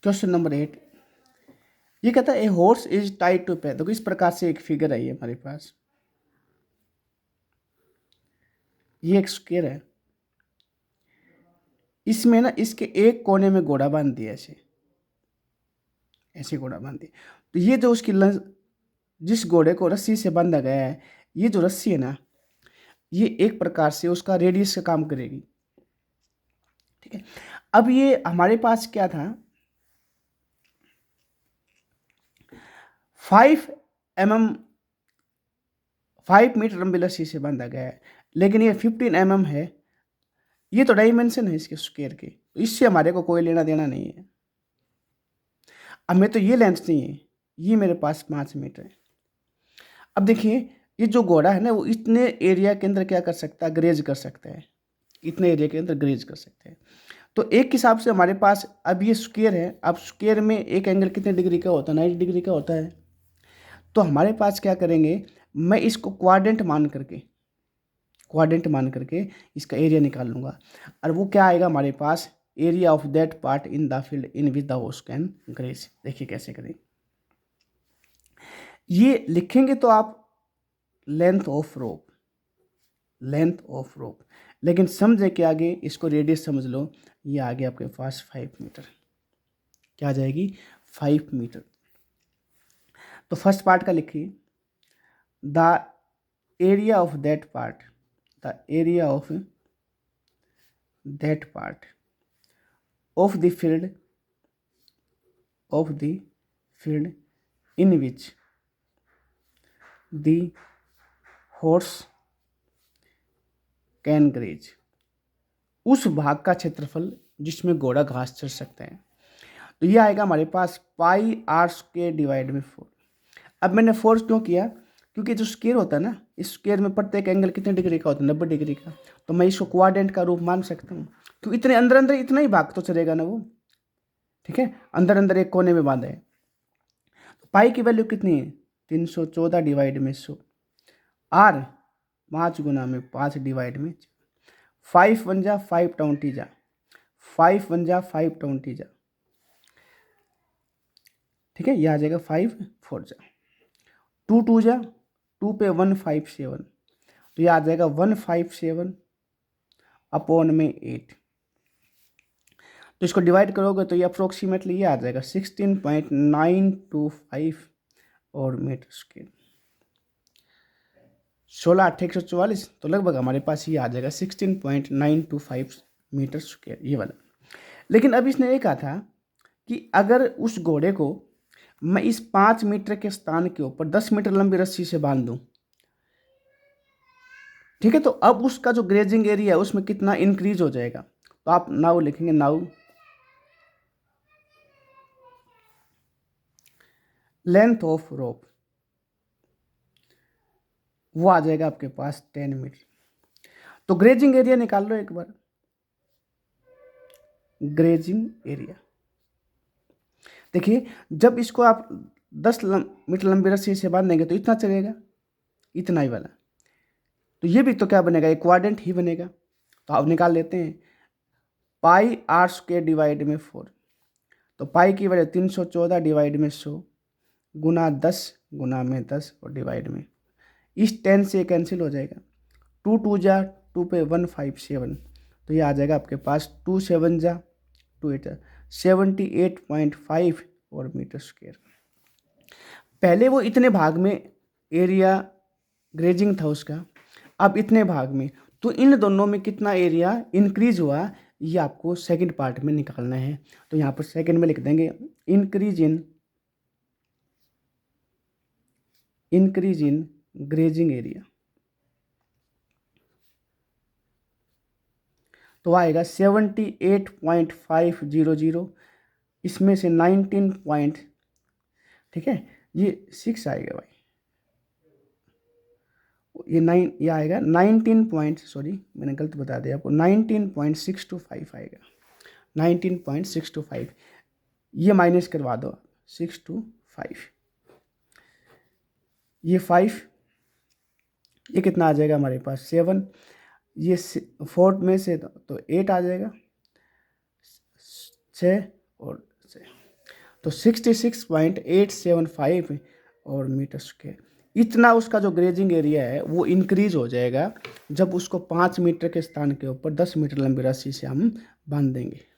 Question number 8, ये कहता है a horse is tied to पे। देखो इस प्रकार से एक फिगर आई है हमारे पास, ये एक स्क्वायर है, इसमें ना इसके एक कोने में घोड़ा बांध दिया, ऐसे ऐसे घोड़ा बांध दिया। तो ये जो उसकी जिस घोड़े को रस्सी से बांधा गया है, ये जो रस्सी है ना, ये एक प्रकार से उसका रेडियस का काम करेगी। ठीक है, अब ये हमारे पास क्या था, 5 mm 5 मीटर लंबी रस्सी से बांधा गया है, लेकिन ये 15 mm है। ये तो डायमेंशन है इसके स्क्वायर के, तो इससे हमारे को कोई लेना देना नहीं है। हमें तो ये लेंथ चाहिए, ये मेरे पास 5 मीटर है। अब देखिए ये जो घोड़ा है ना, वो इतने एरिया के अंदर क्या कर सकता है, ग्रेज कर सकता है, इतने एरिया के अंदर ग्रेज कर सकते हैं। तो एक हिसाब से हमारे पास अब ये स्क्वायर है, अब स्क्वायर में एक एंगल कितने डिग्री का होता है, 90 डिग्री का होता है। तो हमारे पास क्या करेंगे, मैं इसको क्वाड्रेंट मान करके इसका एरिया निकाल लूँगा, और वो क्या आएगा हमारे पास, area of that part in the field in which the horse can graze. देखिए कैसे करें, ये लिखेंगे तो आप लेंथ ऑफ रोप, लेकिन समझे कि आगे इसको रेडियस समझ लो, ये आगे आपके पास 5 मीटर, क्या आ जाएगी, 5 मीटर। तो फर्स्ट पार्ट का लिखिए, the area of that part, the area of that part of the field in which the horse can graze, उस भाग का क्षेत्रफल जिसमें घोड़ा घास चर सकता है। तो ये आएगा हमारे पास पाई आर स्क्वायर डिवाइड में 4। अब मैंने 4 क्यों किया, क्योंकि जो स्क्वायर होता है ना, इस स्क्वायर में प्रत्येक एंगल कितने डिग्री का होता है, 90 डिग्री का। तो मैं इसको क्वाड्रेंट का रूप मान सकता हूँ, क्योंकि इतने अंदर अंदर इतना ही भाग तो चलेगा ना वो। ठीक है, अंदर अंदर एक कोने में बांधा है। तो पाई की वैल्यू कितनी है, 314 डिवाइड में 100, आर 5 गुना में 5 डिवाइड में 5 1 जा 5 20 जा 5 1 जा 5 20 जा। ठीक है, ये आ जाएगा 5 4 जा 2 2 जा 2 पे 157, तो ये आ जाएगा 157 अपॉन में 8। तो इसको डिवाइड करोगे तो ये अप्रोक्सीमेटली ये आ जाएगा 16.925 और मीटर स्क्वायर। 16 8 144, तो लगभग हमारे पास ये आ जाएगा 16.925 मीटर स्क्वायर, ये वाला। लेकिन अब इसने ये कहा था कि अगर उस घोड़े को मैं इस 5 मीटर के स्थान के ऊपर 10 मीटर लंबी रस्सी से बांध दूं, ठीक है, तो अब उसका जो ग्रेजिंग एरिया है उसमें कितना इंक्रीज हो जाएगा। तो आप नाउ लिखेंगे, नाउ लेंथ ऑफ रोप, वो आ जाएगा आपके पास 10 मीटर। तो ग्रेजिंग एरिया निकाल लो एक बार, ग्रेजिंग एरिया। देखिए जब इसको आप 10 मीटर लंबी रस्सी से बांधेंगे तो इतना चलेगा, इतना ही वाला। तो ये भी तो क्या बनेगा, एक क्वाड्रेंट ही बनेगा। तो आप निकाल लेते हैं, पाई आर स्क्वायर डिवाइड में 4, तो पाई की वजह 314 डिवाइड में 100 गुना 10 गुना में 10 और डिवाइड में, इस 10 से कैंसिल हो जाएगा, 2 2 जा 2 पे 157, तो ये आ जाएगा आपके पास 2 7 जा 2 8 78.5 और मीटर स्क्वायर। पहले वो इतने भाग में एरिया ग्रेजिंग था उसका, अब इतने भाग में, तो इन दोनों में कितना एरिया इंक्रीज हुआ, ये आपको सेकंड पार्ट में निकालना है। तो यहाँ पर सेकंड में लिख देंगे इंक्रीज इन ग्रेजिंग एरिया, तो आएगा 78.500, इसमें से 19 पॉइंट, ठीक है, ये 6 आएगा भाई, ये 9, ये आएगा 19 पॉइंट, सॉरी मैंने गलत बता दिया आपको, 19.625 आएगा, 19.625, ये माइनस करवा दो 625, ये 5, ये कितना आ जाएगा हमारे पास 7, ये 4 में से तो 8 आ जाएगा, 6 और 6, तो 66.875 और मीटर स्क्वायर, इतना उसका जो ग्रेजिंग एरिया है वो इंक्रीज हो जाएगा जब उसको 5 मीटर के स्थान के ऊपर 10 मीटर लंबी रस्सी से हम बांध देंगे।